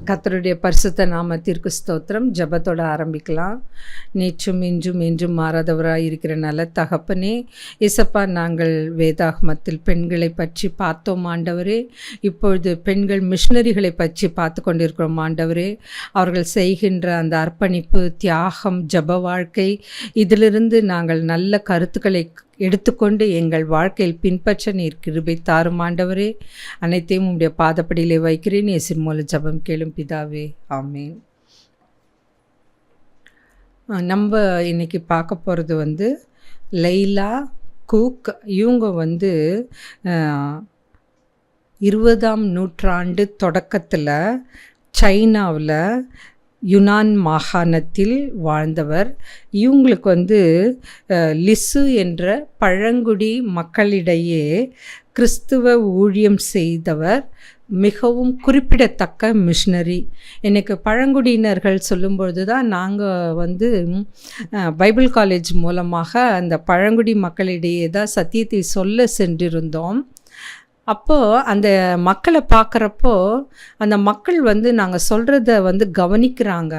கர்த்தருடைய பரிசுத்த நாமத்திற்கு ஸ்தோத்திரம். ஜெபத்தோட ஆரம்பிக்கலாம். நேற்றும் இன்றும் என்றும் மாறாதவராய் இருக்கிற நல்ல தகப்பனே, இசப்பா, நாங்கள் வேதாகமத்தில் பெண்களை பற்றி பார்த்தோம் ஆண்டவரே. இப்பொழுது பெண்கள் மிஷனரிகளை பற்றி பார்த்து கொண்டிருக்கிறோம் ஆண்டவரே. அவர்கள் செய்கின்ற அந்த அர்ப்பணிப்பு, தியாகம், ஜெப வாழ்க்கை, இதிலிருந்து நாங்கள் நல்ல கருத்துக்களை எடுத்துக்கொண்டு எங்கள் வாழ்க்கையில் பின்பற்ற நீர் கிருபை தாரும் ஆண்டவரே. அனைத்தையும் உம்முடைய பாதப்படியிலே வைக்கிறேன். இயேசுவின் மூலம் ஜெபம் கேளும் பிதாவே, ஆமேன். நம்ம இன்னைக்கு பார்க்க போகிறது லைலா குக். இவங்க 20ஆம் நூற்றாண்டு தொடக்கத்தில் சைனாவில் யுனான் மாகாணத்தில் வாழ்ந்தவர். இவங்களுக்கு லிசு என்ற பழங்குடி மக்களிடையே கிறிஸ்துவ ஊழியம் செய்தவர். மிகவும் குறிப்பிடத்தக்க மிஷனரி. எனக்கு பழங்குடியினர்கள் சொல்லும்பொழுது தான் நாங்கள் பைபிள் காலேஜ் மூலமாக அந்த பழங்குடி மக்களிடையே தான் சத்தியத்தை சொல்ல சென்றிருந்தோம். அப்போது அந்த மக்களை பார்க்குறப்போ அந்த மக்கள் நாங்கள் சொல்கிறத கவனிக்கிறாங்க.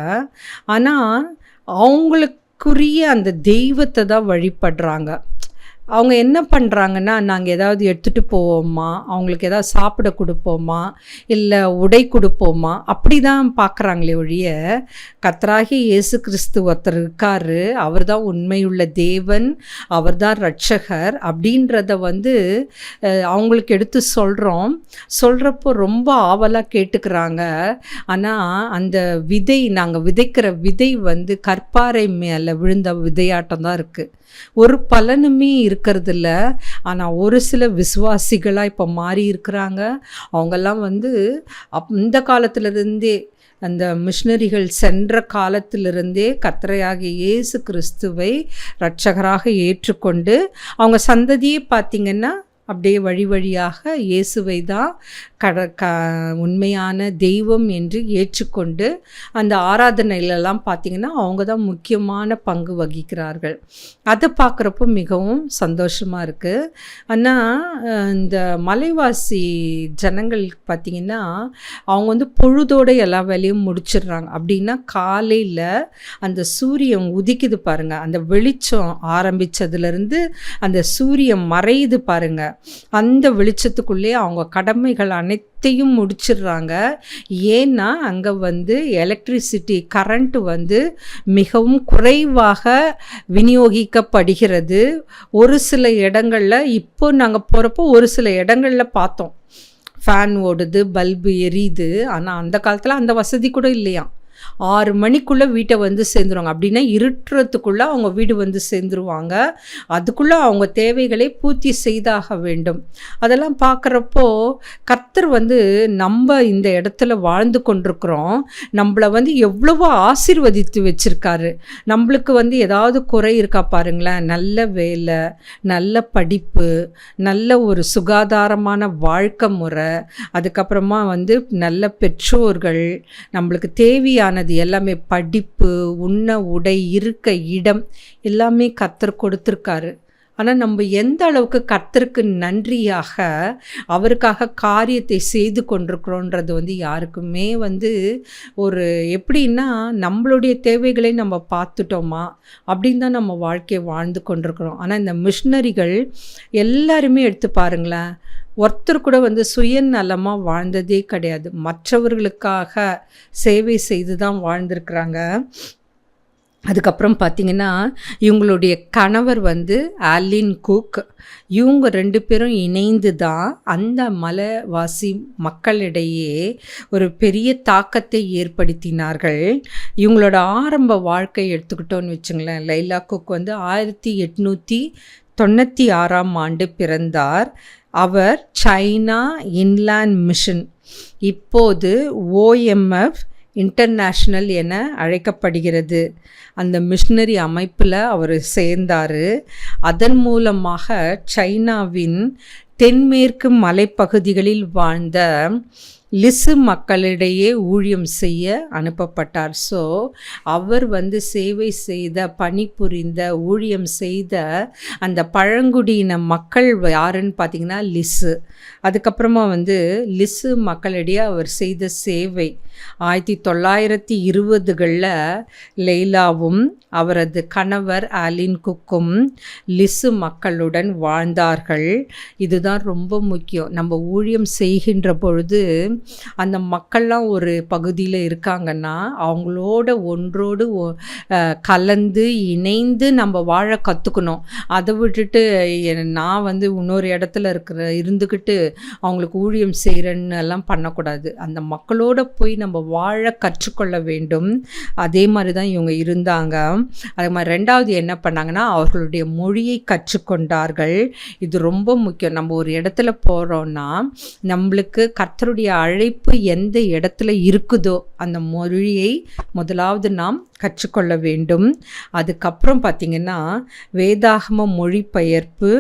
ஆனால் அவங்களுக்குரிய அந்த தெய்வத்தை தான் வழிபடுறாங்க. அவங்க என்ன பண்ணுறாங்கன்னா, நாங்கள் ஏதாவது எடுத்துகிட்டு போவோமா, அவங்களுக்கு ஏதாவது சாப்பிட கொடுப்போமா, இல்லை உடை கொடுப்போமா, அப்படி தான் பார்க்குறாங்களே ஒழிய கர்த்தராகிய இயேசு கிறிஸ்து ஒருத்தர் இருக்கார், அவர் தான் உண்மையுள்ள தேவன், அவர் தான் இரட்சகர் அப்படின்றத அவங்களுக்கு எடுத்து சொல்கிறப்போ ரொம்ப ஆவலாக கேட்டுக்கிறாங்க. ஆனால் அந்த விதை, நாங்கள் விதைக்கிற விதை கற்பாறை மேலே விழுந்த விதையாட்டம் தான் இருக்குது. ஒரு பலனுமே இருக்கிறதில்ல. ஆனால் ஒரு சில விசுவாசிகளாக இப்போ மாறி இருக்கிறாங்க. அவங்கெல்லாம் இந்த காலத்திலிருந்தே, அந்த மிஷனரிகள் சென்ற காலத்திலிருந்தே கர்த்தராகிய இயேசு கிறிஸ்துவை இரட்சகராக ஏற்றுக்கொண்டு அவங்க சந்ததியை பார்த்திங்கன்னா அப்படியே வழி வழியாக இயேசுவை தான் உண்மையான தெய்வம் என்று ஏற்றுக்கொண்டு அந்த ஆராதனையிலெல்லாம் பார்த்திங்கன்னா அவங்க தான் முக்கியமான பங்கு வகிக்கிறார்கள். அதை பார்க்குறப்போ மிகவும் சந்தோஷமாக இருக்குது. ஆனால் இந்த மலைவாசி ஜனங்கள் பார்த்திங்கன்னா அவங்க பொழுதோடு எல்லா வேலையும் முடிச்சிடுறாங்க. அப்படின்னா காலையில் அந்த சூரியன் உதிக்குது பாருங்கள், அந்த வெளிச்சம் ஆரம்பித்ததுலேருந்து அந்த சூரியன் மறையுது பாருங்கள், அந்த வெளிச்சத்துக்குள்ளே அவங்க கடமைகள் அனைத்தையும் முடிச்சிடுறாங்க. ஏன்னா அங்கே எலக்ட்ரிசிட்டி, கரண்ட்டு மிகவும் குறைவாக விநியோகிக்கப்படுகிறது. ஒரு சில இடங்களில், இப்போ நாங்கள் போகிறப்போ ஒரு சில இடங்களில் பார்த்தோம் ஃபேன் ஓடுது, பல்பு எரியுது. ஆனால் அந்த காலத்தில் அந்த வசதி கூட இல்லையாம். 6 மணிக்குள்ளே வீட்டை சேர்ந்துருவாங்க. அப்படின்னா இருட்டுறதுக்குள்ளே அவங்க வீடு சேர்ந்துருவாங்க. அதுக்குள்ளே அவங்க தேவைகளை பூர்த்தி செய்தாக வேண்டும். அதெல்லாம் பார்க்குறப்போ கர்த்தர் நம்ம இந்த இடத்துல வாழ்ந்து கொண்டிருக்கிறோம், நம்மளை எவ்வளவோ ஆசீர்வதித்து வச்சுருக்காரு. நம்மளுக்கு ஏதாவது குறை இருக்கா பாருங்களேன். நல்ல வேலை, நல்ல படிப்பு, நல்ல ஒரு சுகாதாரமான வாழ்க்கை முறை, அதுக்கப்புறமா நல்ல பெற்றோர்கள், நம்மளுக்கு தேவையான எல்லாமே, படிப்பு, உண்ண உடை, இருக்க இடம், எல்லாமே கர்த்தர் கொடுத்துருக்காரு. ஆனால் நம்ம எந்த அளவுக்கு கர்த்தருக்கு நன்றியாக அவருக்காக காரியத்தை செய்து கொண்டிருக்கிறோன்றது யாருக்குமே ஒரு எப்படின்னா, நம்மளுடைய தேவைகளை நம்ம பார்த்துட்டோமா அப்படின்னு தான் நம்ம வாழ்க்கையை வாழ்ந்து கொண்டிருக்கிறோம். ஆனால் இந்த மிஷனரிகள் எல்லாருமே எடுத்து பாருங்களேன், ஒருத்தர் கூட சுயநலமாக வாழ்ந்ததே கிடையாது. மற்றவர்களுக்காக சேவை செய்து தான் வாழ்ந்திருக்கிறாங்க. அதுக்கப்புறம் பார்த்திங்கன்னா இவங்களுடைய கணவர் ஆலின் குக். இவங்க 2 பேரும் இணைந்து தான் அந்த மலைவாசி மக்களிடையே ஒரு பெரிய தாக்கத்தை ஏற்படுத்தினார்கள். இவங்களோட ஆரம்ப வாழ்க்கை எடுத்துக்கிட்டோன்னு வச்சுங்களேன். லைலா குக் 1896ஆம் ஆண்டு பிறந்தார். அவர் சைனா இன்லேண்ட் மிஷன், இப்போது OMF இன்டர்நேஷ்னல் என அழைக்கப்படுகிறது, அந்த மிஷனரி அமைப்பில் அவர் சேர்ந்தார். அதன் மூலமாக சைனாவின் தென்மேற்கு மலைப்பகுதிகளில் வாழ்ந்த லிசு மக்களிடையே ஊழியம் செய்ய அனுப்பப்பட்டார். ஸோ அவர் சேவை செய்த, பணிபுரிந்த, ஊழியம் செய்த அந்த பழங்குடியின மக்கள் யாருன்னு பார்த்தீங்கன்னா லிசு. அதுக்கப்புறமா லிசு மக்களிடையே அவர் செய்த சேவை 1920களில் லெய்லாவும் அவரது கணவர் ஆலின் குக்கும் லிசு மக்களுடன் வாழ்ந்தார்கள். இதுதான் ரொம்ப முக்கியம். நம்ம ஊழியம் செய்கின்ற பொழுது அந்த மக்கள்லாம் ஒரு பகுதியில் இருக்காங்கன்னா அவங்களோட ஒன்றோடு கலந்து இணைந்து நம்ம வாழ கற்றுக்கணும். அதை விட்டுட்டு நான் இன்னொரு இடத்துல இருந்துக்கிட்டு அவங்களுக்கு ஊழியம் செய்கிறேன்னு எல்லாம் பண்ணக்கூடாது. அந்த மக்களோட போய் நம்ம வாழ கற்றுக்கொள்ள வேண்டும். அதே மாதிரி தான் இவங்க இருந்தாங்க. அதே மாதிரி ரெண்டாவது என்ன பண்ணாங்கன்னா அவர்களுடைய மொழியை கற்றுக்கொண்டார்கள். இது ரொம்ப முக்கியம். நம்ம ஒரு இடத்துல போகிறோன்னா நம்மளுக்கு கர்த்தருடைய அழைப்பு எந்த இடத்துல இருக்குதோ அந்த மொழியை முதலாவது நாம் கற்றுக்கொள்ள வேண்டும். அதுக்கப்புறம் பார்த்திங்கன்னா வேதாகம மொழிபெயர்ப்பு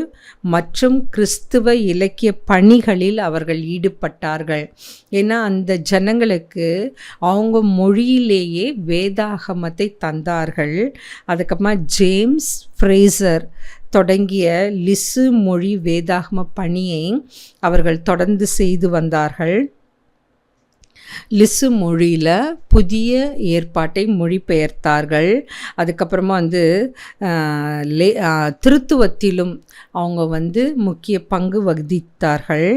மற்றும் கிறிஸ்துவ இலக்கிய பணிகளில் அவர்கள் ஈடுபட்டார்கள். ஏன்னா அந்த ஜனங்களுக்கு அவங்க மொழியிலேயே வேதாகமத்தை தந்தார்கள். அதுக்கப்புறமா ஜேம்ஸ் ஃப்ரேசர் தொடங்கிய லிசு மொழி வேதாகம பணியை அவர்கள் தொடர்ந்து செய்து வந்தார்கள். லிசு மொழியில் புதிய ஏற்பாட்டை மொழிபெயர்த்தார்கள். அதுக்கப்புறமா திருத்துவத்திலும் அவங்க முக்கிய பங்கு வகித்தார்கள்.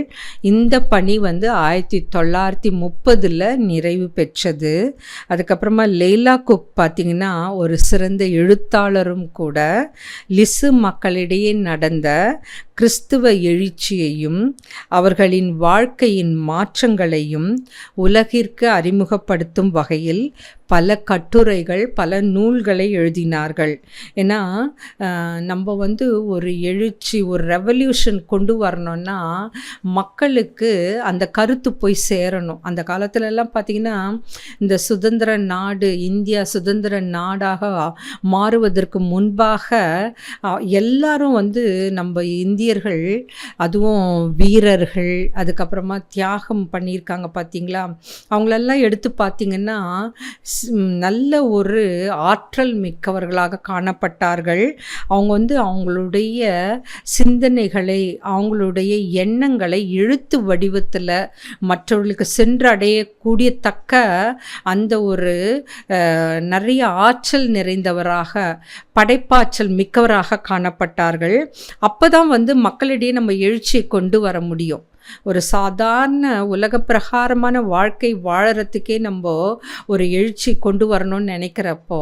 இந்த பணி 1930 நிறைவு பெற்றது. அதுக்கப்புறமா லெய்லா குக் பார்த்திங்கன்னா ஒரு சிறந்த எழுத்தாளரும் கூட. லிசு மக்களிடையே நடந்த கிறிஸ்துவ எழுச்சியையும் அவர்களின் வாழ்க்கையின் மாற்றங்களையும் உலகிற்கு அறிமுகப்படுத்தும் வகையில் பல கட்டுரைகள், பல நூல்களை எழுதினார்கள். ஏன்னா நம்ம ஒரு எழுச்சி, ஒரு ரெவல்யூஷன் கொண்டு வரணும்னா மக்களுக்கு அந்த கருத்து போய் சேரணும். அந்த காலத்துலலாம் பார்த்திங்கன்னா இந்த சுதந்திர நாடு, இந்தியா சுதந்திர நாடாக மாறுவதற்கு முன்பாக எல்லாரும் நம்ம இந்தியர்கள், அதுவும் வீரர்கள், அதுக்கப்புறமா தியாகம் பண்ணியிருக்காங்க பார்த்திங்களா, அவங்களெல்லாம் எடுத்து பார்த்திங்கன்னா நல்ல ஒரு ஆற்றல் மிக்கவர்களாக காணப்பட்டார்கள். அவங்க அவங்களுடைய சிந்தனைகளை, அவங்களுடைய எண்ணங்களை எழுத்து வடிவத்தில் மற்றவர்களுக்கு சென்றடையக்கூடியத்தக்க அந்த ஒரு நிறைய ஆற்றல் நிறைந்தவராக, படைப்பாற்றல் மிக்கவராக காணப்பட்டார்கள். அப்போ தான் மக்களிடையே நம்ம எழுச்சியை கொண்டு வர முடியும். ஒரு சாதாரண உலக பிரகாரமான வாழ்க்கை வாழறதுக்கே நம்ம ஒரு எழுச்சி கொண்டு வரணும்னு நினைக்கிறப்போ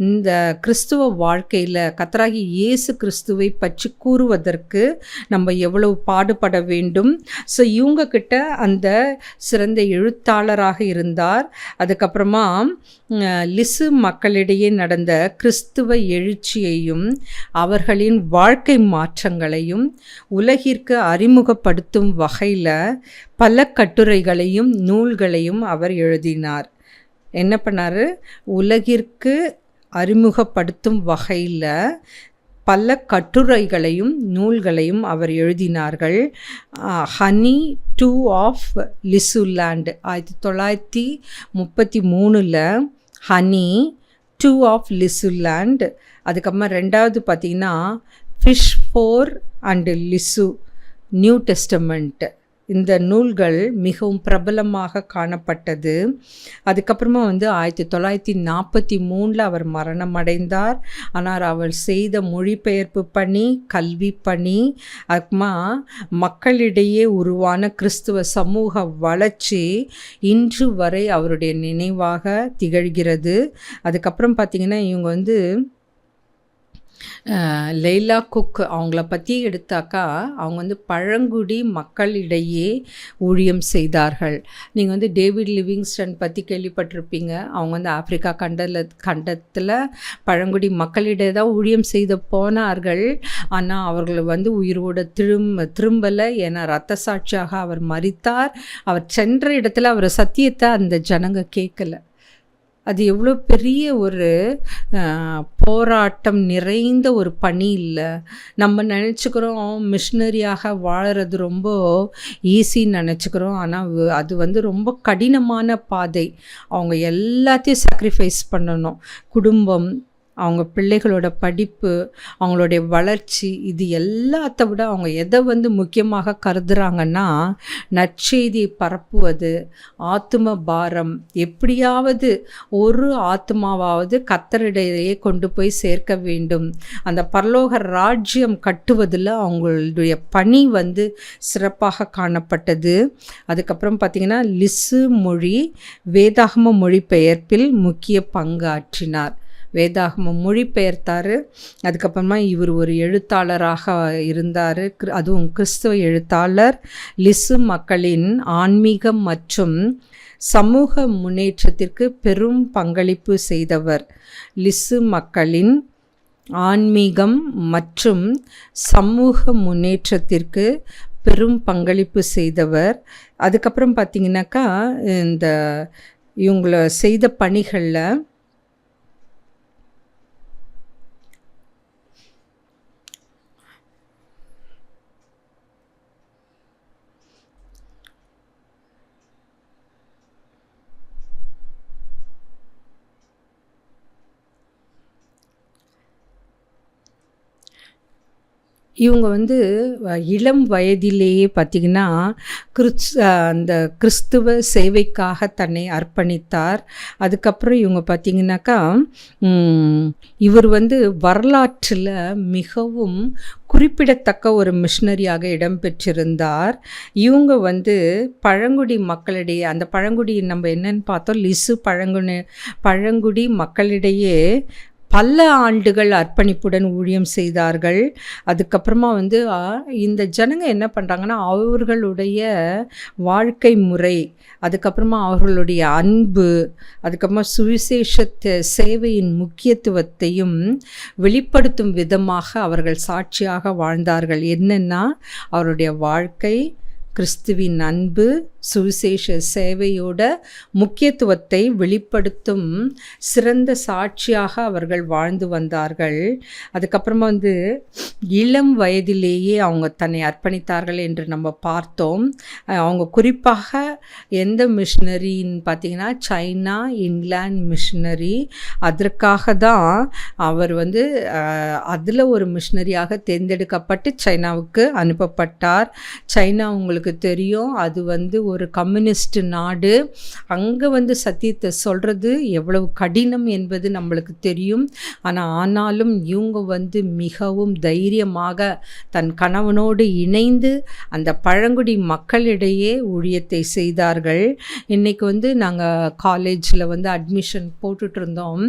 இந்த கிறிஸ்துவ வாழ்க்கையில் கர்த்தராகி இயேசு கிறிஸ்துவை பற்றி கூறுவதற்கு நம்ம எவ்வளவு பாடுபட வேண்டும். ஸோ இவங்கக்கிட்ட அந்த சிறந்த எழுத்தாளராக இருந்தார். அதுக்கப்புறமா லிசு மக்களிடையே நடந்த கிறிஸ்துவ எழுச்சியையும் அவர்களின் வாழ்க்கை மாற்றங்களையும் உலகிற்கு அறிமுகப்படுத்தும் வகையில் பல கட்டுரைகளையும் நூல்களையும் அவர் எழுதினார். என்ன பண்ணார்? உலகிற்கு அறிமுகப்படுத்தும் வகையில் பல கட்டுரைகளையும் நூல்களையும் அவர் எழுதினார்கள். Honey two of Lisuland 1933 honey two of Lisuland. அதுக்கப்புறமா ரெண்டாவது பார்த்திங்கன்னா fish four and Lisu New Testament. இந்த நூல்கள் மிகவும் பிரபலமாக காணப்பட்டது. அதுக்கப்புறமா 1943 அவர் மரணம் அடைந்தார். ஆனால் அவர் செய்த மொழிபெயர்ப்பு பணி, கல்வி பணி, அதுமா மக்களிடையே உருவான கிறிஸ்துவ சமூக வளர்ச்சி இன்று வரை அவருடைய நினைவாக திகழ்கிறது. அதுக்கப்புறம் பார்த்திங்கன்னா இவங்க லெய்லா குக் அவங்கள பற்றி எடுத்தாக்கா அவங்க பழங்குடி மக்களிடையே ஊழியம் செய்தார்கள். நீங்கள் டேவிட் லிவிங்ஸ்டன் பற்றி கேள்விப்பட்டிருப்பீங்க. அவங்க ஆப்பிரிக்கா கண்டத்தில் பழங்குடி மக்களிடையே தான் ஊழியம் செய்து போனார்கள். ஆனால் அவர்கள் உயிரோடு திரும்பலை. ஏன்னா இரத்த சாட்சியாக அவர் மரித்தார். அவர் சென்ற இடத்துல அவர் சத்தியத்தை அந்த ஜனங்க கேட்கலை. அது எவ்வளோ பெரிய ஒரு போராட்டம் நிறைந்த ஒரு பணி இல்லை. நம்ம நினச்சிக்கிறோம் மிஷினரியாக வாழறது ரொம்ப ஈஸின்னு நினச்சிக்கிறோம். ஆனால் அது வந்து ரொம்ப கடினமான பாதை. அவங்க எல்லாத்தையும் சாக்ரிஃபைஸ் பண்ணணும். குடும்பம், அவங்க பிள்ளைகளோட படிப்பு, அவங்களுடைய வளர்ச்சி, இது எல்லாத்த விட அவங்க எதை வந்து முக்கியமாக கருதுகிறாங்கன்னா, நற்செய்தியை பரப்புவது, ஆத்தும பாரம், எப்படியாவது ஒரு ஆத்மாவாவது கர்த்தரிடையே கொண்டு போய் சேர்க்க வேண்டும். அந்த பரலோக ராஜ்யம் கட்டுவதில் அவங்களுடைய பணி வந்து சிறப்பாக காணப்பட்டது. அதுக்கப்புறம் பார்த்திங்கன்னா லிசு மொழி வேதாகம மொழிபெயர்ப்பில் முக்கிய பங்காற்றினார். வேதாகமம் மொழிபெயர்த்தார். அதுக்கப்புறமா இவர் ஒரு எழுத்தாளராக இருந்தார். அதுவும் கிறிஸ்தவ எழுத்தாளர். லிசு மக்களின் ஆன்மீகம் மற்றும் சமூக முன்னேற்றத்திற்கு பெரும் பங்களிப்பு செய்தவர். லிசு மக்களின் ஆன்மீகம் மற்றும் சமூக முன்னேற்றத்திற்கு பெரும் பங்களிப்பு செய்தவர். அதுக்கப்புறம் பார்த்திங்கனாக்கா இந்த இவங்கள செய்த பணிகளில் இவங்க வந்து இளம் வயதிலேயே பார்த்திங்கன்னா அந்த கிறிஸ்துவ சேவைக்காக தன்னை அர்ப்பணித்தார். அதுக்கப்புறம் இவங்க பார்த்திங்கனாக்கா இவர் வந்து வரலாற்றில் மிகவும் குறிப்பிடத்தக்க ஒரு மிஷினரியாக இடம்பெற்றிருந்தார். இவங்க வந்து பழங்குடி மக்களிடையே, அந்த பழங்குடி நம்ம என்னன்னு பார்த்தோம், லிசு பழங்குடி மக்களிடையே பல ஆண்டுகள் அர்ப்பணிப்புடன் ஊழியம் செய்தார்கள். அதுக்கப்புறமா வந்து இந்த ஜனங்க என்ன பண்ணுறாங்கன்னா, அவர்களுடைய வாழ்க்கை முறை, அதுக்கப்புறமா அவர்களுடைய அன்பு, அதுக்கப்புறமா சுவிசேஷ சேவையின் முக்கியத்துவத்தையும் வெளிப்படுத்தும் விதமாக அவர்கள் சாட்சியாக வாழ்ந்தார்கள். என்னென்னா அவருடைய வாழ்க்கை, கிறிஸ்துவின் அன்பு, சுவிசேஷ சேவையோட முக்கியத்துவத்தை வெளிப்படுத்தும் சிறந்த சாட்சியாக அவர்கள் வாழ்ந்து வந்தார்கள். அதுக்கப்புறமா வந்து இளம் வயதிலேயே அவங்க தன்னை அர்ப்பணித்தார்கள் என்று நம்ம பார்த்தோம். அவங்க குறிப்பாக எந்த மிஷினரின்னு பார்த்திங்கன்னா சைனா, இங்கிலாந்து மிஷினரி. அதற்காக தான் அவர் வந்து அதில் ஒரு மிஷினரியாக தேர்ந்தெடுக்கப்பட்டு சைனாவுக்கு அனுப்பப்பட்டார். சைனா உங்களுக்கு தெரியும், அது வந்து ஒரு கம்யூனிஸ்ட் நாடு. அங்கே வந்து சத்தியத்தை சொல்கிறது எவ்வளவு கடினம் என்பது நம்மளுக்கு தெரியும். ஆனாலும் இவங்க வந்து மிகவும் தைரியமாக தன் கணவனோடு இணைந்து அந்த பழங்குடி மக்களிடையே ஊழியத்தை செய்தார்கள். இன்றைக்கி வந்து நாங்கள் காலேஜில் வந்து அட்மிஷன் போட்டுட்ருந்தோம்.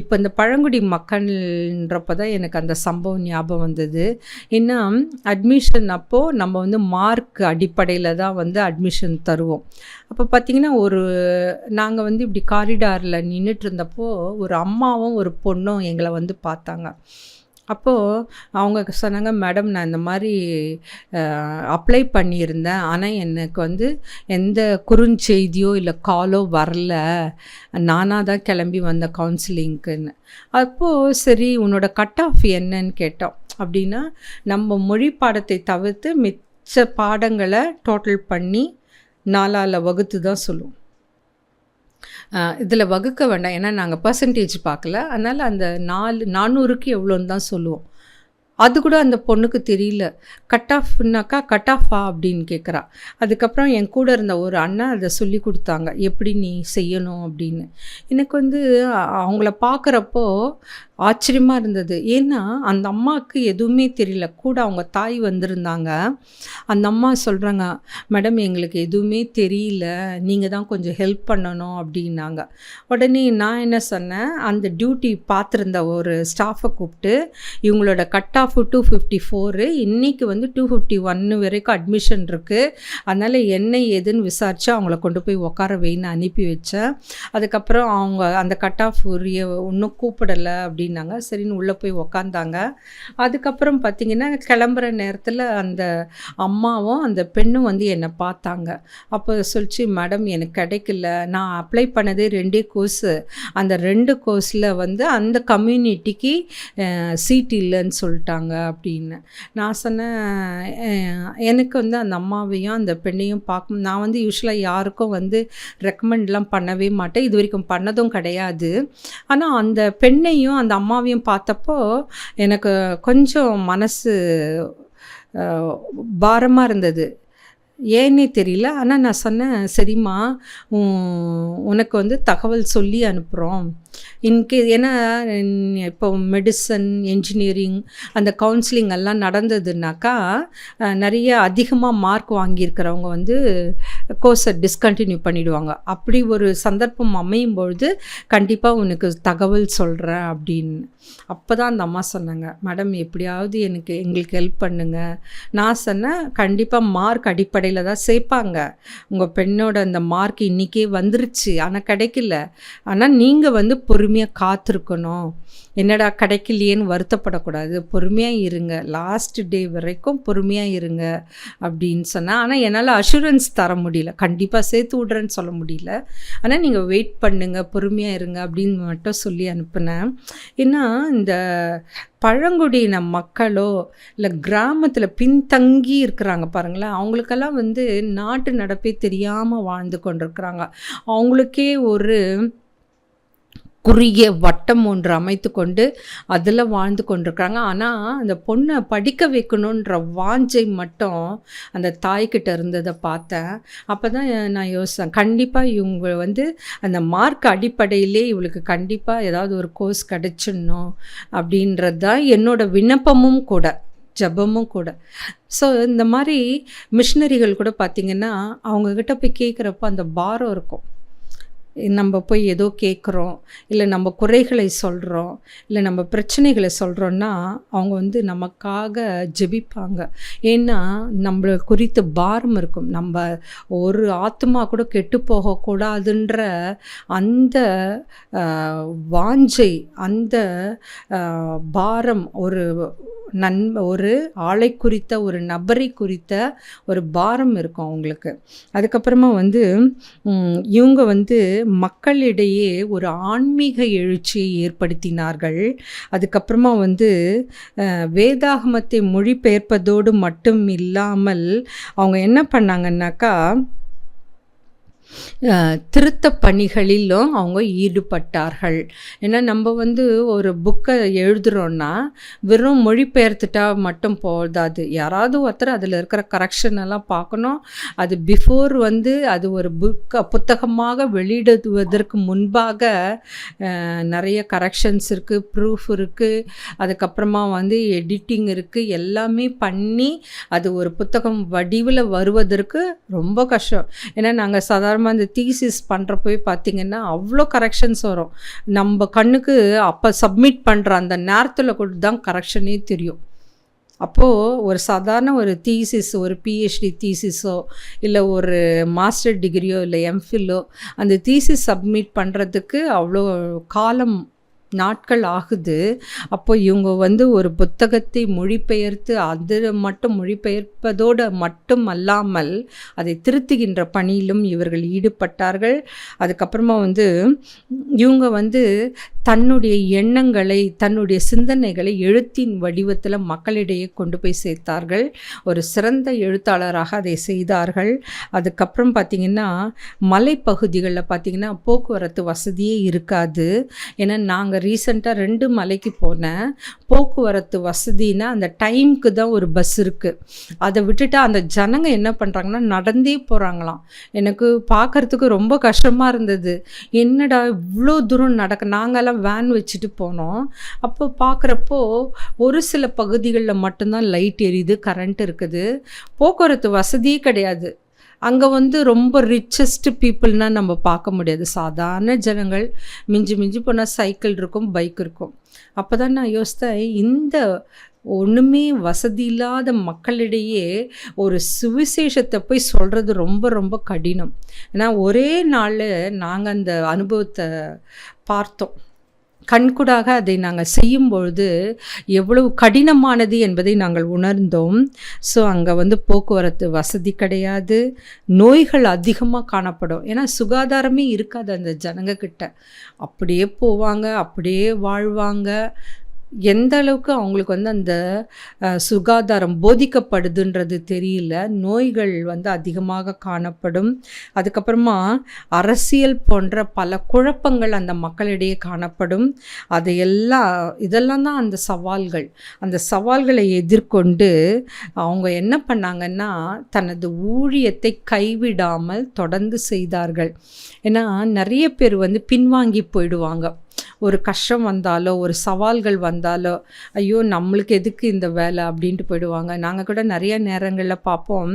இப்போ இந்த பழங்குடி மக்கள்ன்றப்போ தான் எனக்கு அந்த சம்பவம் ஞாபகம் வந்தது. ஏன்னா அட்மிஷன் அப்போது நம்ம வந்து மார்க் அடிப்படையில் தான் வந்து அட்மிஷன் தருவோம். அப்போ பார்த்திங்கன்னா நாங்கள் வந்து இப்படி காரிடாரில் நின்றுட்டு இருந்தப்போ ஒரு அம்மாவும் ஒரு பொண்ணும் எங்களை வந்து பார்த்தாங்க. அப்போது அவங்க சொன்னாங்க, மேடம் நான் இந்த மாதிரி அப்ளை பண்ணியிருந்தேன், ஆனால் எனக்கு வந்து எந்த குறுஞ்செய்தியோ இல்லை காலோ வரல, நானாக தான் கிளம்பி வந்தேன் கவுன்சிலிங்க்குன்னு. அப்போது சரி உன்னோட கட் ஆஃப் என்னன்னு கேட்டோம். அப்படின்னா நம்ம மொழி பாடத்தை தவிர்த்து மிச்ச பாடங்களை டோட்டல் பண்ணி 4ஆல் வகுத்து தான் சொல்லுவோம். இதில் வகுக்க வேண்டாம், ஏன்னா நாங்கள் பர்சன்டேஜ் பார்க்கல. அதனால் அந்த 400க்கு எவ்வளோன்னு தான் சொல்லுவோம். அது கூட அந்த பொண்ணுக்கு தெரியல. கட் ஆஃப்னாக்கா கட் ஆஃபா அப்படின்னு கேட்குறா. அதுக்கப்புறம் என் கூட இருந்த ஒரு அண்ணா அதை சொல்லி கொடுத்தாங்க, எப்படி நீ செய்யணும் அப்படின்னு. எனக்கு வந்து அவங்கள பார்க்குறப்போ ஆச்சரியமாக இருந்தது. ஏன்னா அந்த அம்மாவுக்கு எதுவுமே தெரியல. கூட அவங்க தாய் வந்திருந்தாங்க. அந்த அம்மா சொல்கிறாங்க, மேடம் எங்களுக்கு எதுவுமே தெரியல, நீங்கள் தான் கொஞ்சம் ஹெல்ப் பண்ணணும் அப்படின்னாங்க. உடனே நான் என்ன சொன்னேன், அந்த டியூட்டி பார்த்துருந்த ஒரு ஸ்டாஃபை கூப்பிட்டு இவங்களோட கட் ஆஃப் 254, இன்றைக்கி வந்து 251 வரைக்கும் அட்மிஷன் இருக்குது. அதனால் என்ன ஏதுன்னு விசாரித்து அவங்கள கொண்டு போய் உட்கார வைன்னு அனுப்பி வச்சேன். அதுக்கப்புறம் அவங்க அந்த கட் ஆஃப் இன்னும் கூப்பிடலை அப்படின்னாங்க. சரின்னு உள்ளே போய் உக்காந்தாங்க. அதுக்கப்புறம் பார்த்திங்கன்னா கிளம்புற நேரத்தில் அந்த அம்மாவும் அந்த பெண்ணும் வந்து என்னை பார்த்தாங்க. அப்போ சொல்லிச்சு, மேடம் எனக்கு கிடைக்கல, நான் அப்ளை பண்ணதே 2 கோர்ஸு, அந்த 2 கோர்ஸில் வந்து அந்த கம்யூனிட்டிக்கு சீட் இல்லைன்னு சொல்லிட்டாங்க அப்படின்னு. நான் சொன்னேன், எனக்கு வந்து அந்த அம்மாவையும் அந்த பெண்ணையும் பார்க்கணும். நான் வந்து யூஸ்வலாக யாருக்கும் வந்து ரெக்கமெண்ட்லாம் பண்ணவே மாட்டேன், இது வரைக்கும் பண்ணதும் கிடையாது. ஆனால் அந்த பெண்ணையும் அந்த அம்மாவையும் பார்த்தப்போ எனக்கு கொஞ்சம் மனசு பாரமாக இருந்தது. ஏன்னே தெரியல. ஆனால் நான் சொன்னேன், சரிம்மா உனக்கு வந்து தகவல் சொல்லி அனுப்புகிறோம். ஏன்னா இப்போ மெடிசன், என்ஜினியரிங், அந்த கவுன்சிலிங் எல்லாம் நடந்ததுனாக்கா நிறைய அதிகமாக மார்க் வாங்கியிருக்கிறவங்க வந்து கோர்ஸை டிஸ்கண்டினியூ பண்ணிவிடுவாங்க. அப்படி ஒரு சந்தர்ப்பம் அமையும் பொழுது கண்டிப்பாக உனக்கு தகவல் சொல்கிறேன் அப்படின்னு. அப்போ தான் அந்த அம்மா சொன்னாங்க, மேடம் எப்படியாவது எங்களுக்கு ஹெல்ப் பண்ணுங்கள். நான் சொன்னேன், கண்டிப்பாக மார்க் அடிப்படையில் தான் சேர்ப்பாங்க. உங்கள் பெண்ணோட அந்த மார்க் இன்றைக்கே வந்துருச்சு, ஆனால் கிடைக்கல. ஆனால் நீங்கள் வந்து பொறுமையாக காத்திருக்கணும். என்னடா கிடைக்கலையேன்னு வருத்தப்படக்கூடாது, பொறுமையாக இருங்க, லாஸ்ட் டே வரைக்கும் பொறுமையாக இருங்க அப்படின்னு சொன்னேன். ஆனால் என்னால் அஷூரன்ஸ் தர முடியல, கண்டிப்பாக சேர்த்து விட்றேன்னு சொல்ல முடியல. ஆனால் நீங்கள் வெயிட் பண்ணுங்கள், பொறுமையாக இருங்க அப்படின்னு மட்டும் சொல்லி அனுப்புனேன். ஏன்னா இந்த பழங்குடியின மக்களோ இல்லை கிராமத்தில் பின்தங்கி இருக்கிறாங்க பாருங்களேன், அவங்களுக்கெல்லாம் வந்து நாட்டு நடப்பே தெரியாமல் வாழ்ந்து கொண்டிருக்கிறாங்க. அவங்களுக்கே ஒரு குறுகிய வட்டம் ஒன்று அமைத்து கொண்டு அதில் வாழ்ந்து கொண்டிருக்கிறாங்க. ஆனால் அந்த பொண்ணை படிக்க வைக்கணுன்ற வாஞ்சை மட்டும் அந்த தாய்கிட்ட இருந்ததை பார்த்தேன். அப்போ தான் நான் யோசித்தேன், கண்டிப்பாக இவங்க வந்து அந்த மார்க் அடிப்படையிலே இவளுக்கு கண்டிப்பாக ஏதாவது ஒரு கோர்ஸ் கிடச்சிடணும் அப்படின்றது தான் என்னோடய விண்ணப்பமும் கூட, ஜபமும் கூட. ஸோ இந்த மாதிரி மிஷினரிகள் கூட பார்த்திங்கன்னா அவங்கக்கிட்ட போய் கேட்குறப்ப அந்த பாரம் இருக்கும். நம்ம போய் ஏதோ கேட்குறோம், இல்லை நம்ம குறைகளை சொல்கிறோம், இல்லை நம்ம பிரச்சனைகளை சொல்கிறோன்னா அவங்க வந்து நமக்காக ஜெபிப்பாங்க. ஏன்னா நம்மளை குறித்து பாரம் இருக்கும், நம்ம ஒரு ஆத்மா கூட கெட்டு போகக்கூடாதுன்ற அந்த வாஞ்சை, அந்த பாரம், ஒரு ஆளை குறித்த, ஒரு நபரை குறித்த ஒரு பாரம் இருக்கும் அவங்களுக்கு. அதுக்கப்புறமா வந்து இவங்க வந்து மக்களிடையே ஒரு ஆன்மீக எழுச்சியை ஏற்படுத்தினார்கள். அதுக்கப்புறமா வந்து வேதாகமத்தை மொழிபெயர்ப்பதோடு மட்டும் இல்லாமல் அவங்க என்ன பண்ணாங்கன்னாக்கா திருத்த பணிகளிலும் அவங்க ஈடுபட்டார்கள். ஏன்னா நம்ம வந்து ஒரு புக்கை எழுதுகிறோன்னா வெறும் மொழிபெயர்த்துட்டா மட்டும் போதாது, யாராவது ஒருத்தர் அதில் இருக்கிற கரெக்ஷன் எல்லாம் பார்க்கணும். அது பிஃபோர் வந்து அது ஒரு புத்தகமாக வெளியிடுவதற்கு முன்பாக நிறைய கரெக்ஷன்ஸ் இருக்குது, ப்ரூஃப் இருக்குது, அதுக்கப்புறமா வந்து எடிட்டிங் இருக்குது, எல்லாமே பண்ணி அது ஒரு புத்தகம் வடிவில் வருவதற்கு ரொம்ப கஷ்டம். ஏன்னா நாங்கள் சாதாரண அந்த தீசிஸ் பண்ணுறப்போய் பார்த்திங்கன்னா அவ்வளோ கரெக்ஷன்ஸ் வரும். நம்ம கண்ணுக்கு அப்போ சப்மிட் பண்ணுற அந்த நேரத்தில் கூட தான் கரெக்ஷனே தெரியும். அப்போது ஒரு சாதாரண ஒரு தீசிஸ், ஒரு பிஹெச்டி தீசிஸோ இல்லை ஒரு மாஸ்டர் டிகிரியோ இல்லை எம்ஃபில்லோ, அந்த தீசிஸ் சப்மிட் பண்ணுறதுக்கு அவ்வளோ காலம், நாட்கள் ஆகுது. அப்போ இவங்க வந்து ஒரு புத்தகத்தை மொழிபெயர்த்து அது மட்டும் மொழிபெயர்ப்பதோடு மட்டும் அல்லாமல் அதை திருத்துகின்ற பணியிலும் இவர்கள் ஈடுபட்டார்கள். அதுக்கப்புறமா வந்து இவங்க வந்து தன்னுடைய எண்ணங்களை, தன்னுடைய சிந்தனைகளை எழுத்தின் வடிவத்தில் மக்களிடையே கொண்டு போய் சேர்த்தார்கள். ஒரு சிறந்த எழுத்தாளராக அதை செய்தார்கள். அதுக்கப்புறம் பார்த்திங்கன்னா மலைப்பகுதிகளில் பார்த்திங்கன்னா போக்குவரத்து வசதியே இருக்காது. ஏன்னா நாங்கள் ரீசெண்டாக 2 மலைக்கு போனேன். போக்குவரத்து வசதினா அந்த டைமுக்கு தான் ஒரு பஸ் இருக்குது, அதை விட்டுட்டு அந்த ஜனங்க என்ன பண்ணுறாங்கன்னா நடந்தே போகிறாங்களாம். எனக்கு பார்க்குறதுக்கு ரொம்ப கஷ்டமாக இருந்தது. என்னடா இவ்வளோ தூரம் நடக்க, நாங்கள்லாம் வேன் வச்சுட்டு போனோம். அப்போ பார்க்குறப்போ ஒரு சில பகுதிகளில் மட்டும்தான் லைட் எரியுது, கரண்ட் இருக்குது, போக்குவரத்து வசதியே கிடையாது. அங்கே வந்து ரொம்ப ரிச்சஸ்ட் பீப்புள்னால் நம்ம பார்க்க முடியாது, சாதாரண ஜனங்கள், மிஞ்சி மிஞ்சி போனால் சைக்கிள் இருக்கும், பைக் இருக்கும். அப்போ தான் நான் யோசித்தேன், இந்த ஒன்றுமே வசதி இல்லாத மக்களிடையே ஒரு சுவிசேஷத்தை போய் சொல்கிறது ரொம்ப ரொம்ப கடினம். ஏன்னா ஒரே நாளில் நாங்கள் அந்த அனுபவத்தை பார்த்தோம். கண்கூடாக அதை நாங்கள் செய்யும்பொழுது எவ்வளவு கடினமானது என்பதை நாங்கள் உணர்ந்தோம். ஸோ அங்கே போக்குவரத்து வசதி கிடையாது, நோய்கள் அதிகமாக காணப்படும். ஏன்னா சுகாதாரமே இருக்காது அந்த ஜனங்கக்கிட்ட. அப்படியே போவாங்க, அப்படியே வாழ்வாங்க. எந்த அளவுக்கு அவங்களுக்கு அந்த சுகாதாரம் போதிக்கப்படுதுன்றது தெரியல. நோய்கள் அதிகமாக காணப்படும். அதுக்கப்புறமா அரசியல் போன்ற பல குழப்பங்கள் அந்த மக்களிடையே காணப்படும். இதெல்லாம் தான் அந்த சவால்கள். அந்த சவால்களை எதிர்கொண்டு அவங்க என்ன பண்ணாங்கன்னா, தனது ஊழியத்தை கைவிடாமல் தொடர்ந்து செய்தார்கள். ஏன்னா நிறைய பேர் பின்வாங்கி போயிடுவாங்க. ஒரு கஷ்டம் வந்தாலோ, ஒரு சவால்கள் வந்தாலோ, ஐயோ நம்மளுக்கு எதுக்கு இந்த வேலை அப்படின்ட்டு போயிடுவாங்க. நாங்கள் கூட நிறைய நேரங்களில் பார்ப்போம்,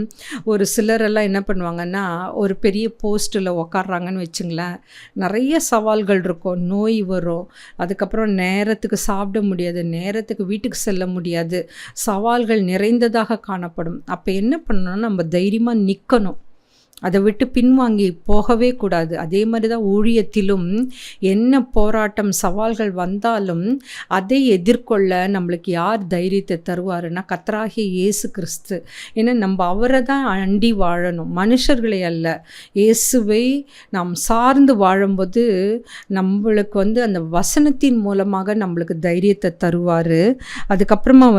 ஒரு சிலரெல்லாம் என்ன பண்ணுவாங்கன்னா, ஒரு பெரிய போஸ்ட்டில் உக்காடுறாங்கன்னு வச்சுங்களேன், நிறைய சவால்கள் இருக்கும், நோய் வரும், அதுக்கப்புறம் நேரத்துக்கு சாப்பிட முடியாது, நேரத்துக்கு வீட்டுக்கு செல்ல முடியாது, சவால்கள் நிறைந்ததாக காணப்படும். அப்போ என்ன பண்ணணும்னா, நம்ம தைரியமாக நிற்கணும், அதை விட்டு பின்வாங்கி போகவே கூடாது. அதே மாதிரி தான் ஊழியத்திலும் என்ன போராட்டம் சவால்கள் வந்தாலும் அதை எதிர்கொள்ள நம்மளுக்கு யார் தைரியத்தை தருவாருன்னா, கர்த்தராகிய இயேசு கிறிஸ்து. ஏன்னா நம்ம அவரை தான் அண்டி வாழணும், மனுஷர்களை அல்ல. இயேசுவை நாம் சார்ந்து வாழும்போது நம்மளுக்கு அந்த வசனத்தின் மூலமாக நம்மளுக்கு தைரியத்தை தருவார். அதுக்கப்புறமா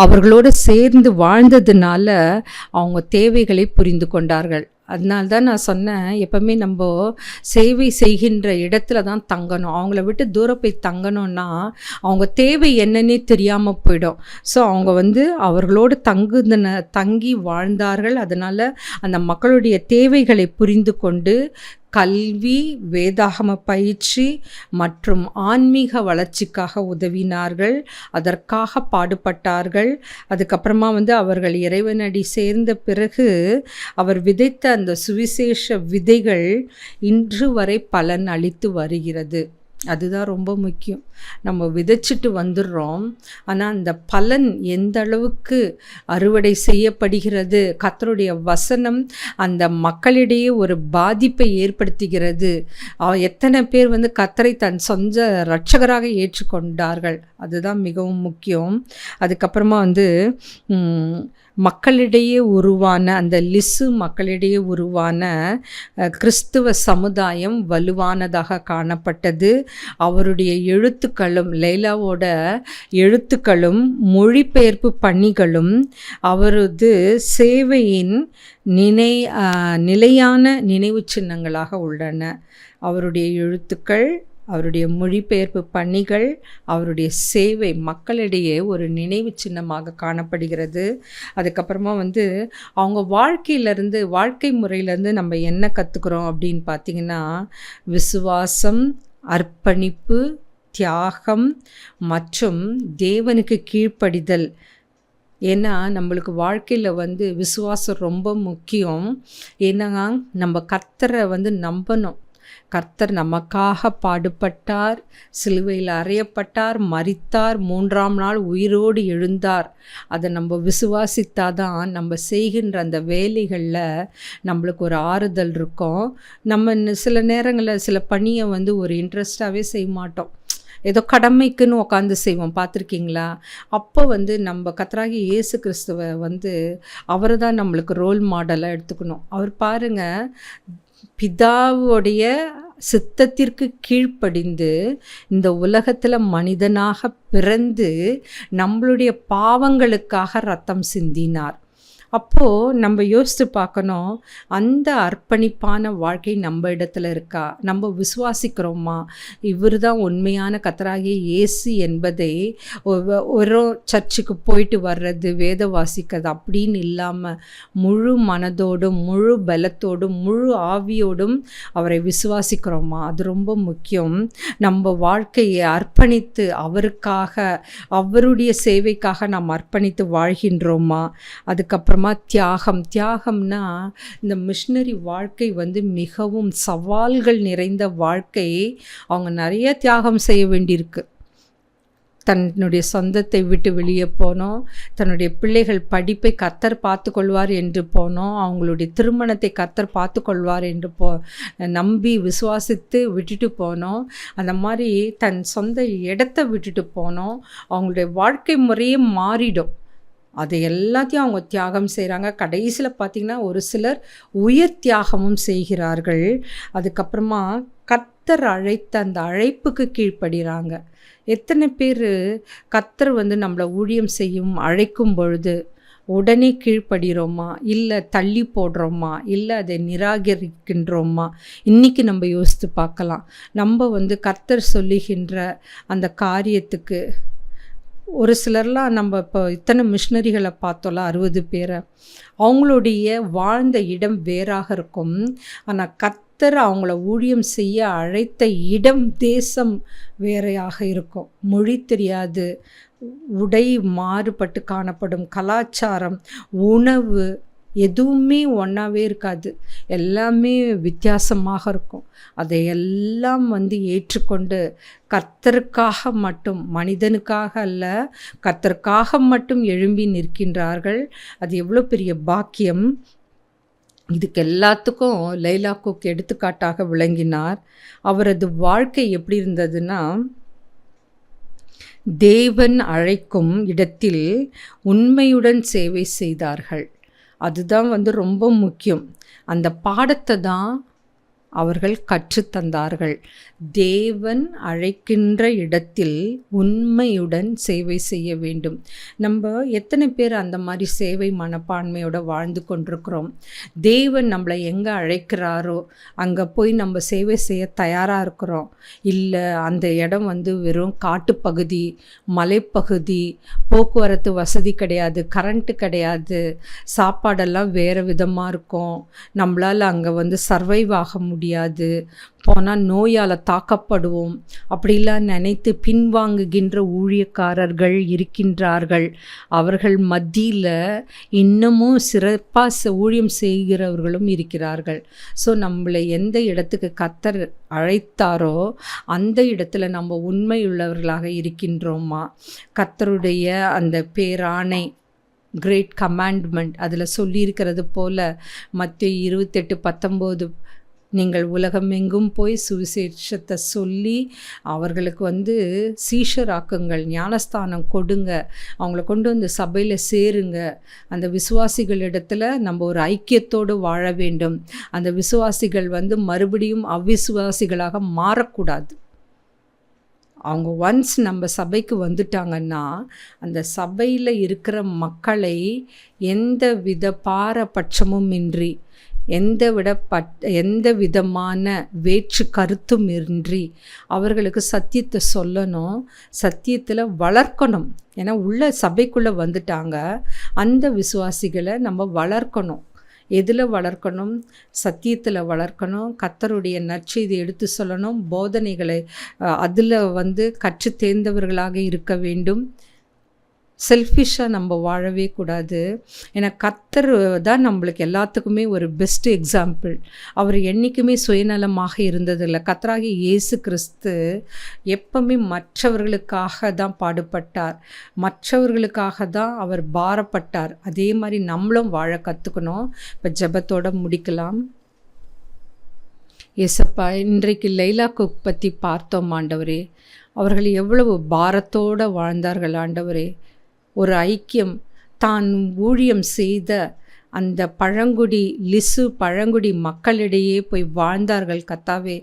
அவர்களோடு சேர்ந்து வாழ்ந்ததுனால அவங்க தேவைகளை புரிந்து கொண்டார்கள். அதனால்தான் நான் சொன்னேன், எப்பவுமே நம்ம சேவை செய்கின்ற இடத்துல தான் தங்கணும். அவங்கள விட்டு தூரம் போய் தங்கணும்னா அவங்க தேவை என்னன்னே தெரியாமல் போயிடும். ஸோ அவங்க அவர்களோடு தங்கி வாழ்ந்தார்கள். அதனால் அந்த மக்களுடைய தேவைகளை புரிந்து கொண்டு கல்வி, வேதாகம பயிற்சி மற்றும் ஆன்மீக வளர்ச்சிக்காக உதவினார்கள், அதற்காக பாடுபட்டார்கள். அதுக்கப்புறமா அவர்கள் இறைவனடி சேர்ந்த பிறகு அவர் விதைத்த அந்த சுவிசேஷ விதைகள் இன்று வரை பலன் அளித்து வருகிறது. அதுதான் ரொம்ப முக்கியம். நம்ம விதைச்சிட்டு வந்துடுறோம், ஆனால் அந்த பலன் எந்த அளவுக்கு அறுவடை செய்யப்படுகிறது, கர்த்தருடைய வசனம் அந்த மக்களிடையே ஒரு பாதிப்பை ஏற்படுத்துகிறது, எத்தனை பேர் கர்த்தரை தன் சொந்த இரட்சகராக ஏற்றுக்கொண்டார்கள், அதுதான் மிகவும் முக்கியம். அதுக்கப்புறமா மக்களிடையே உருவான அந்த லிசு மக்களிடையே உருவான கிறிஸ்துவ சமுதாயம் வலுவானதாக காணப்பட்டது. அவருடைய எழுத்துக்களும், லைலாவோட எழுத்துக்களும் மொழிபெயர்ப்பு பணிகளும் அவரது சேவையின் நிலையான நினைவு சின்னங்களாக உள்ளன. அவருடைய எழுத்துக்கள், அவருடைய மொழிபெயர்ப்பு பணிகள், அவருடைய சேவை மக்களிடையே ஒரு நினைவு சின்னமாக காணப்படுகிறது. அதுக்கப்புறமா அவங்க வாழ்க்கை முறையிலேருந்து நம்ம என்ன கற்றுக்குறோம் அப்படின்னு பார்த்திங்கன்னா, விசுவாசம், அர்ப்பணிப்பு, தியாகம் மற்றும் தேவனுக்கு கீழ்ப்படிதல். ஏன்னா நம்மளுக்கு வாழ்க்கையில் விசுவாசம் ரொம்ப முக்கியம். ஏன்னா நம்ம கர்த்தரை நம்பணும். கர்த்தர் நமக்காக பாடுபட்டார், சிலுவையில் அறையப்பட்டார், மரித்தார், 3ஆம் நாள் உயிரோடு எழுந்தார். அதை நம்ம விசுவாசித்தாதான் நம்ம செய்கின்ற அந்த வேலைகளில் நம்மளுக்கு ஒரு ஆறுதல் இருக்கும். நம்ம சில நேரங்களில் சில பணியை ஒரு இன்ட்ரெஸ்டாகவே செய்ய மாட்டோம், ஏதோ கடமைக்குன்னு உட்காந்து செய்வோம், பார்த்துருக்கீங்களா? அப்போ நம்ம கர்த்தராகிய இயேசு கிறிஸ்துவை அவரை தான் நம்மளுக்கு ரோல் மாடலாக எடுத்துக்கணும். அவர் பாருங்கள், பிதாவுடைய சித்தத்திற்கு கீழ்ப்படிந்து இந்த உலகத்தில் மனிதனாக பிறந்து நம்மளுடைய பாவங்களுக்காக ரத்தம் சிந்தினார். அப்போது நம்ம யோசித்து பார்க்கணும், அந்த அர்ப்பணிப்பான வாழ்க்கை நம்ம இடத்துல இருக்கா? நம்ம விசுவாசிக்கிறோமா இவர் தான் உண்மையான கர்த்தராகிய இயேசு என்பதை? ஒரு சர்ச்சுக்கு போயிட்டு வர்றது, வேத வாசிக்கிறது அப்படின்னு இல்லாமல் முழு மனதோடும், முழு பலத்தோடும், முழு ஆவியோடும் அவரை விசுவாசிக்கிறோமா? அது ரொம்ப முக்கியம். நம்ம வாழ்க்கையை அர்ப்பணித்து அவருக்காக, அவருடைய சேவைக்காக நாம் அர்ப்பணித்து வாழ்கின்றோமா? அதுக்கப்புறம் தியாகம்னா இந்த மிஷினரி வாழ்க்கை மிகவும் சவால்கள் நிறைந்த வாழ்க்கை. அவங்க நிறைய தியாகம் செய்ய வேண்டியிருக்கு. தன்னுடைய சொந்தத்தை விட்டு வெளியே போனோம். தன்னுடைய பிள்ளைகள் படிப்பை கர்த்தர் பார்த்து கொள்வார் என்று போனோம். அவங்களுடைய திருமணத்தை கர்த்தர் பார்த்து கொள்வார் என்று நம்பி விசுவாசித்து விட்டுட்டு போனோம். அந்த மாதிரி தன் சொந்த இடத்த விட்டுட்டு போனோம். அவங்களுடைய வாழ்க்கை முறையே மாறிடும். அதை எல்லாத்தையும் அவங்க தியாகம் செய்கிறாங்க. கடைசியில் பார்த்திங்கன்னா ஒரு சிலர் உயிர் தியாகமும் செய்கிறார்கள். அதுக்கப்புறமா கர்த்தர் அழைத்த அந்த அழைப்புக்கு கீழ்ப்படுகிறாங்க. எத்தனை பேர் கர்த்தர் நம்மளை ஊழியம் செய்யும் அழைக்கும் பொழுது உடனே கீழ்ப்படுகிறோமா, இல்லை தள்ளி போடுறோமா, இல்லை அதை நிராகரிக்கின்றோமா? இன்றைக்கி நம்ம யோசித்து பார்க்கலாம். நம்ம கர்த்தர் சொல்லுகின்ற அந்த காரியத்துக்கு ஒரு சிலர்லாம் நம்ம இப்போ இத்தனை மிஷினரிகளை பார்த்தோம்ல, 60 பேரை, அவங்களுடைய வாழ்ந்த இடம் வேறாக இருக்கும். ஆனால் கர்த்தர் அவங்கள ஊழியம் செய்ய அழைத்த இடம், தேசம் வேறையாக இருக்கும். மொழி தெரியாது, உடை மாறுபட்டு காணப்படும், கலாச்சாரம், உணவு எதுவுமே ஒன்றாவே இருக்காது. எல்லாமே வித்தியாசமாக இருக்கும். அதையெல்லாம் ஏற்றுக்கொண்டு கர்த்தருக்காக மட்டும், மனிதனுக்காக அல்ல, கர்த்தருக்காக மட்டும் எழும்பி நிற்கின்றார்கள். அது எவ்வளோ பெரிய பாக்கியம்! இதுக்கு எல்லாத்துக்கும் லைலா குக் எடுத்துக்காட்டாக விளங்கினார். அவரது வாழ்க்கை எப்படி இருந்ததுன்னா, தேவன் அழைக்கும் இடத்தில் உண்மையுடன் சேவை செய்தார்கள். அதுதான் ரொம்ப முக்கியம். அந்த பாடத்தை தான் அவர்கள் கற்றுத்தந்தார்கள். தேவன் அழைக்கின்ற இடத்தில் உண்மையுடன் சேவை செய்ய வேண்டும். நம்ம எத்தனை பேர் அந்த மாதிரி சேவை மனப்பான்மையோடு வாழ்ந்து கொண்டிருக்கிறோம்? தேவன் நம்மளை எங்கே அழைக்கிறாரோ அங்கே போய் நம்ம சேவை செய்ய தயாராக இருக்கிறோம். இல்லை அந்த இடம் வெறும் காட்டுப்பகுதி, மலைப்பகுதி, போக்குவரத்து வசதி கிடையாது, கரண்ட்டு கிடையாது, சாப்பாடெல்லாம் வேறு விதமாக இருக்கும், நம்மளால் அங்கே சர்வைவ் ஆக முடியாது, போனால் நோயால் தாக்கப்படுவோம், அப்படிலாம் நினைத்து பின்வாங்குகின்ற ஊழியக்காரர்கள் இருக்கின்றார்கள். அவர்கள் மத்தியில் இன்னமும் சிறப்பாக ஊழியம் செய்கிறவர்களும் இருக்கிறார்கள். ஸோ நம்மளை எந்த இடத்துக்கு கர்த்தர் அழைத்தாரோ அந்த இடத்துல நம்ம உண்மையுள்ளவர்களாக இருக்கின்றோமா? கர்த்தருடைய அந்த பேராணை, கிரேட் கமாண்ட்மெண்ட், அதில் சொல்லியிருக்கிறது போல் மத்தேயு 28:19, நீங்கள் உலகமெங்கும் போய் சுவிசேஷத்தை சொல்லி அவர்களுக்கு சீஷராக்குங்கள், ஞானஸ்தானம் கொடுங்க, அவங்கள கொண்டு சபையில் சேருங்க. அந்த விசுவாசிகளிடத்தில் நம்ம ஒரு ஐக்கியத்தோடு வாழ வேண்டும். அந்த விசுவாசிகள் மறுபடியும் அவ்விசுவாசிகளாக மாறக்கூடாது. அவங்க ஒன்ஸ் நம்ம சபைக்கு வந்துட்டாங்கன்னா அந்த சபையில் இருக்கிற மக்களை எந்த வித பாரபட்சமும் இன்றி, எந்த விதமான வேற்று கருத்தும் இன்றி அவர்களுக்கு சத்தியத்தை சொல்லணும், சத்தியத்தில் வளர்க்கணும். ஏன்னா உள்ள சபைக்குள்ளே வந்துட்டாங்க, அந்த விசுவாசிகளை நம்ம வளர்க்கணும். எதில் வளர்க்கணும்? சத்தியத்தில் வளர்க்கணும். கர்த்தருடைய நற்செய்தி எடுத்து சொல்லணும். போதனைகளை அதில் கற்று தேர்ந்தவர்களாக இருக்க வேண்டும். செல்ஃபிஷாக நம்ம வாழவே கூடாது. ஏன்னா கர்த்தர் தான் நம்மளுக்கு எல்லாத்துக்குமே ஒரு பெஸ்ட் எக்ஸாம்பிள். அவர் என்றைக்குமே சுயநலமாக இருந்ததில்லை. கர்த்தராகிய இயேசு கிறிஸ்து எப்பவுமே மற்றவர்களுக்காக தான் பாடுபட்டார், மற்றவர்களுக்காக தான் அவர் பாரப்பட்டார். அதே மாதிரி நம்மளும் வாழ கற்றுக்கணும். இப்போ ஜெபத்தோடு முடிக்கலாம். ஏசப்பா, இன்றைக்கு லைலா குக் பற்றி பார்த்தோம் ஆண்டவரே. அவர்கள் எவ்வளவு பாரத்தோடு வாழ்ந்தார்கள் ஆண்டவரே. ஒரு ஐக்கியம், தான் ஊழியம் செய்த அந்த பழங்குடி மக்களிடையே போய் வாழ்ந்தார்கள் கர்த்தாவே.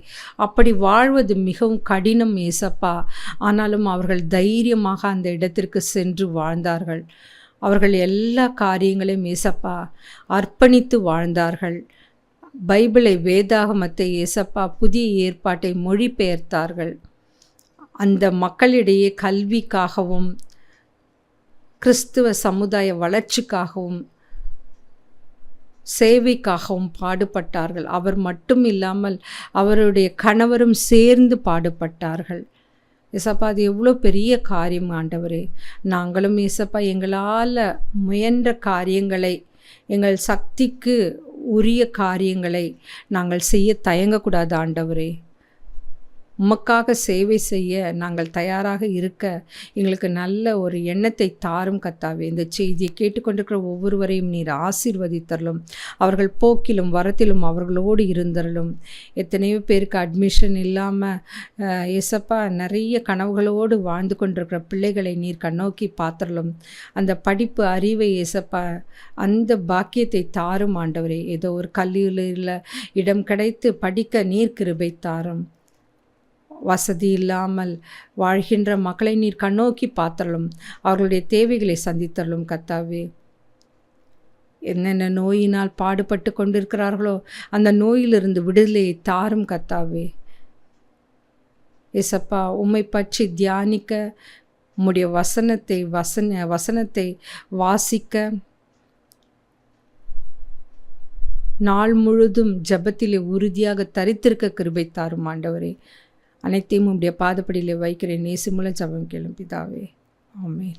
அப்படி வாழ்வது மிகவும் கடினம் ஏசப்பா. ஆனாலும் அவர்கள் தைரியமாக அந்த இடத்திற்கு சென்று வாழ்ந்தார்கள். அவர்கள் எல்லா காரியங்களையும் ஏசப்பா அர்ப்பணித்து வாழ்ந்தார்கள். பைபிளை, வேதாகமத்தை ஏசப்பா புதிய ஏற்பாட்டை மொழிபெயர்த்தார்கள். அந்த மக்களிடையே கல்விக்காகவும் கிறிஸ்துவ சமுதாய வளர்ச்சிக்காகவும் சேவைக்காகவும் பாடுபட்டார்கள். அவர் மட்டும் இல்லாமல் அவருடைய கணவரும் சேர்ந்து பாடுபட்டார்கள். ஏசப்பா, அது எவ்வளோ பெரிய காரியம் ஆண்டவரே. நாங்களும் ஏசப்பா எங்களால் முயன்ற காரியங்களை, எங்கள் சக்திக்கு உரிய காரியங்களை நாங்கள் செய்ய தயங்கக்கூடாது ஆண்டவரே. உமக்காக சேவை செய்ய நாங்கள் தயாராக இருக்க எங்களுக்கு நல்ல ஒரு எண்ணத்தை தாரும் கர்த்தாவே. இந்த செய்தியை கேட்டுக்கொண்டிருக்கிற ஒவ்வொருவரையும் நீர் ஆசீர்வதித்தரலும், அவர்கள் போக்கிலும் வரத்திலும் அவர்களோடு இருந்தரலும். எத்தனையோ பேருக்கு அட்மிஷன் இல்லாமல் ஏசப்பா நிறைய கனவுகளோடு வாழ்ந்து கொண்டிருக்கிற பிள்ளைகளை நீர் கண்ணோக்கி பார்த்தரலும். அந்த படிப்பு அறிவை ஏசப்பா அந்த பாக்கியத்தை தாரும் ஆண்டவரே. ஏதோ ஒரு கல்லூரியில் இடம் கிடைத்து படிக்க நீர் கிருபை தாரும். வசதி இல்லாமல் வாழ்கின்ற மக்களை நீர் கண்ணோக்கி பார்த்தரலும், அவர்களுடைய தேவைகளை சந்தித்தரலும் கர்த்தாவே. என்னென்ன நோயினால் பாடுபட்டு கொண்டிருக்கிறார்களோ அந்த நோயிலிருந்து விடுதலையை தாரும் கர்த்தாவே. ஏசப்பா உம்மை பற்றி தியானிக்க, உம்முடைய வசனத்தை வாசிக்க, நாள் முழுதும் ஜெபத்திலே உறுதியாக தரித்திருக்க கிருபை தாரும் ஆண்டவரே. அனைத்தையும் உம்முடைய பாதப்படியிலே வைக்கிறேன். இயேசு மூலம் ஜெபம் கேளும் பிதாவே. ஆமென்.